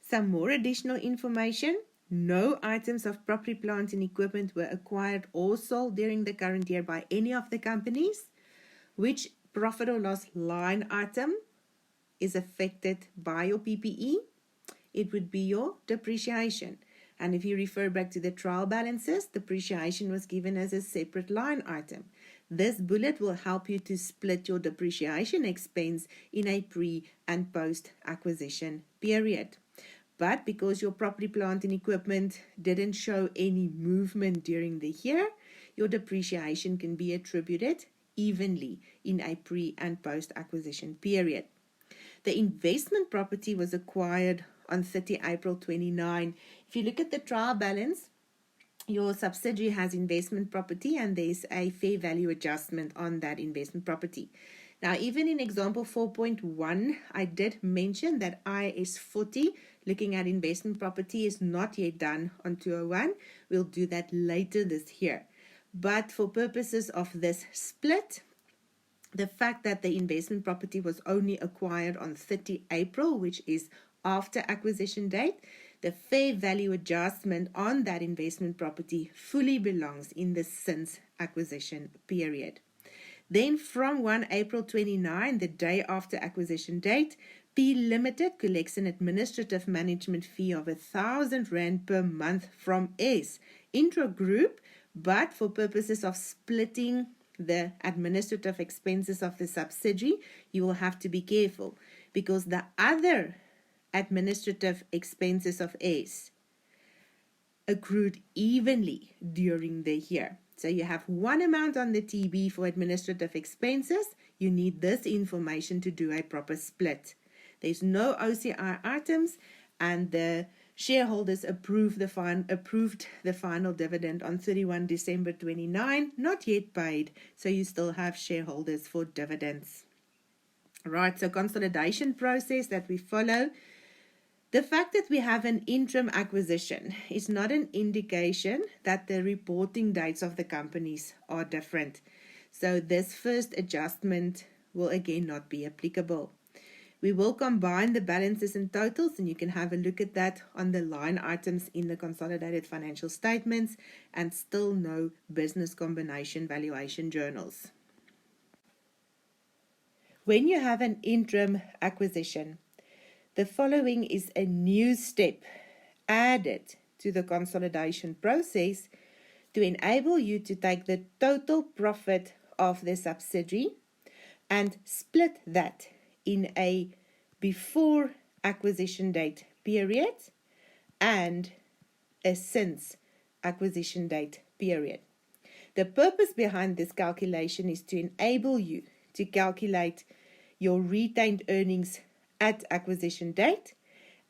Some more additional information. No items of property, plant and equipment were acquired or sold during the current year by any of the companies. Which profit or loss line item is affected by your PPE? It would be your depreciation. And if you refer back to the trial balances, depreciation was given as a separate line item. This bullet will help you to split your depreciation expense in a pre- and post-acquisition period. But because your property, plant and equipment didn't show any movement during the year, your depreciation can be attributed evenly in a pre- and post-acquisition period. The investment property was acquired on 30 April 29. If you look at the trial balance, your subsidiary has investment property and there's a fair value adjustment on that investment property. Now, even in example 4.1, I did mention that IAS 40, looking at investment property, is not yet done on 201. We'll do that later this year. But for purposes of this split, the fact that the investment property was only acquired on 30 April, which is after acquisition date, the fair value adjustment on that investment property fully belongs in the since acquisition period. Then from 1 April 29, the day after acquisition date, P Limited collects an administrative management fee of R1,000 per month from S intra-group, but for purposes of splitting the administrative expenses of the subsidiary, you will have to be careful because the other administrative expenses of S accrued evenly during the year. So you have one amount on the TB for administrative expenses. You need this information to do a proper split. There's no OCI items, and the shareholders approved the final dividend on 31 December 29, not yet paid, so you still have shareholders for dividends. Right, so consolidation process that we follow. The fact that we have an interim acquisition is not an indication that the reporting dates of the companies are different. So this first adjustment will again not be applicable. We will combine the balances and totals, and you can have a look at that on the line items in the consolidated financial statements, and still no business combination valuation journals. When you have an interim acquisition, the following is a new step added to the consolidation process to enable you to take the total profit of the subsidiary and split that in a before acquisition date period and a since acquisition date period. The purpose behind this calculation is to enable you to calculate your retained earnings at acquisition date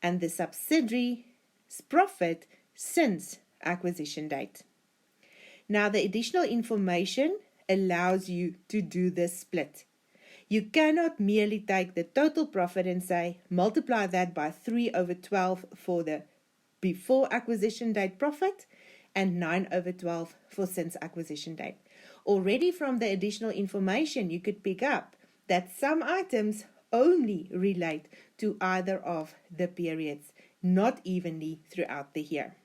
and the subsidiary's profit since acquisition date. Now, the additional information allows you to do this split. You cannot merely take the total profit and say, multiply that by 3/12 for the before acquisition date profit and 9/12 for since acquisition date. Already from the additional information, you could pick up that some items only relate to either of the periods, not evenly throughout the year.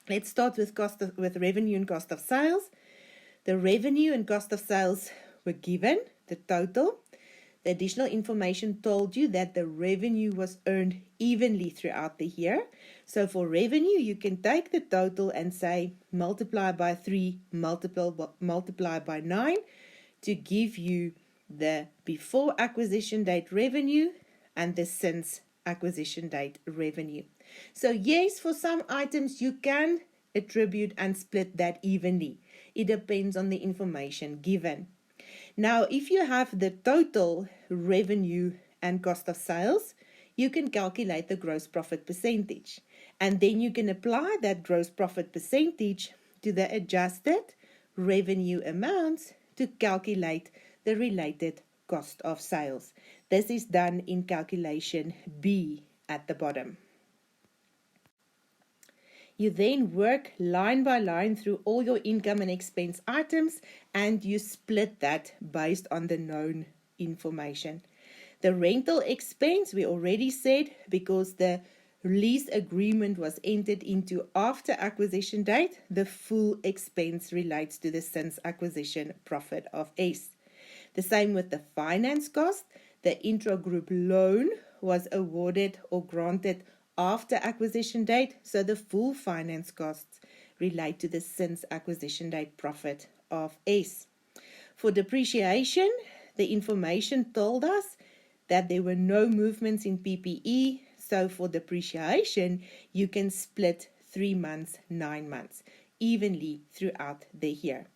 Let's start with revenue and cost of sales. The revenue and cost of sales were given, the total. The additional information told you that the revenue was earned evenly throughout the year. So for revenue, you can take the total and say multiply by 3, multiply by 9 to give you the before acquisition date revenue and the since acquisition date revenue. So yes, for some items you can attribute and split that evenly. It depends on the information given. Now, if you have the total revenue and cost of sales, you can calculate the gross profit percentage. And then you can apply that gross profit percentage to the adjusted revenue amounts to calculate the related cost of sales. This is done in calculation B at the bottom. You then work line by line through all your income and expense items, and you split that based on the known information. The rental expense, we already said, because the lease agreement was entered into after acquisition date, the full expense relates to the since acquisition profit of S. The same with the finance cost. The intra-group loan was awarded or granted after acquisition date, so the full finance costs relate to the since acquisition date profit of S. For depreciation, the information told us that there were no movements in PPE, so for depreciation, you can split 3 months, 9 months, evenly throughout the year.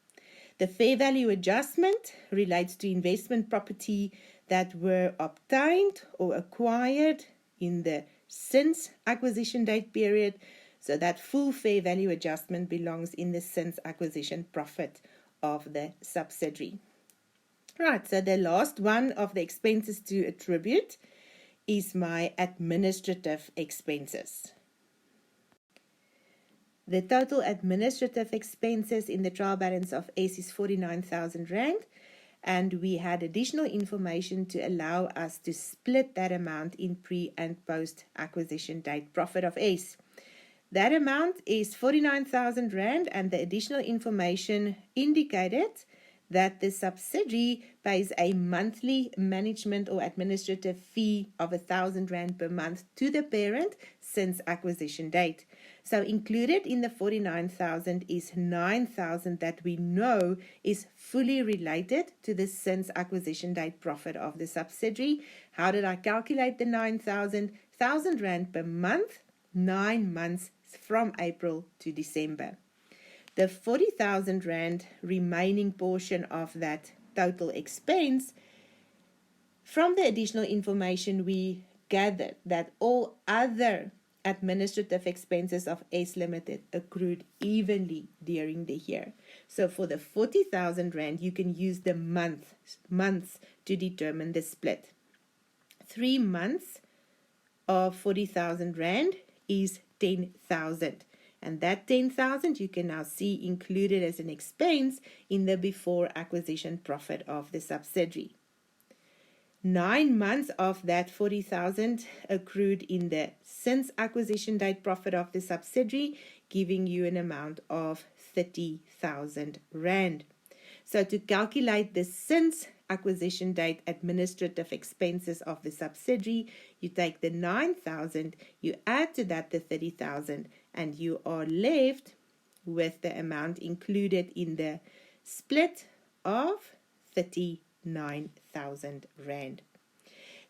The fair value adjustment relates to investment property that were obtained or acquired in the since acquisition date period, so that full fair value adjustment belongs in the since acquisition profit of the subsidiary. Right, so the last one of the expenses to attribute is my administrative expenses. The total administrative expenses in the trial balance of S is 49,000 Rand, and we had additional information to allow us to split that amount in pre and post acquisition date profit of S. That amount is 49,000 Rand, and the additional information indicated that the subsidiary pays a monthly management or administrative fee of 1,000 Rand per month to the parent since acquisition date. So included in the 49,000 is 9,000 that we know is fully related to the since acquisition date profit of the subsidiary. How did I calculate the 9,000? 1,000 Rand per month, 9 months from April to December. The 40,000 Rand remaining portion of that total expense, from the additional information we gathered that all other administrative expenses of S Limited accrued evenly during the year. So for the 40,000 Rand, you can use the months to determine the split. 3 months of 40,000 Rand is 10,000. And that 10,000 you can now see included as an expense in the before acquisition profit of the subsidiary. 9 months of that 40,000 accrued in the since acquisition date profit of the subsidiary, giving you an amount of 30,000 Rand. So to calculate the since acquisition date administrative expenses of the subsidiary, you take the 9,000, you add to that the 30,000, and you are left with the amount included in the split of 39,000 Rand.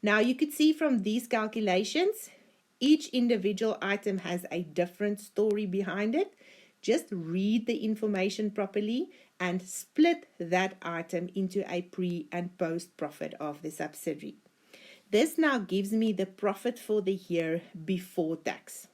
Now you could see from these calculations, each individual item has a different story behind it. Just read the information properly and split that item into a pre and post profit of the subsidiary. This now gives me the profit for the year before tax.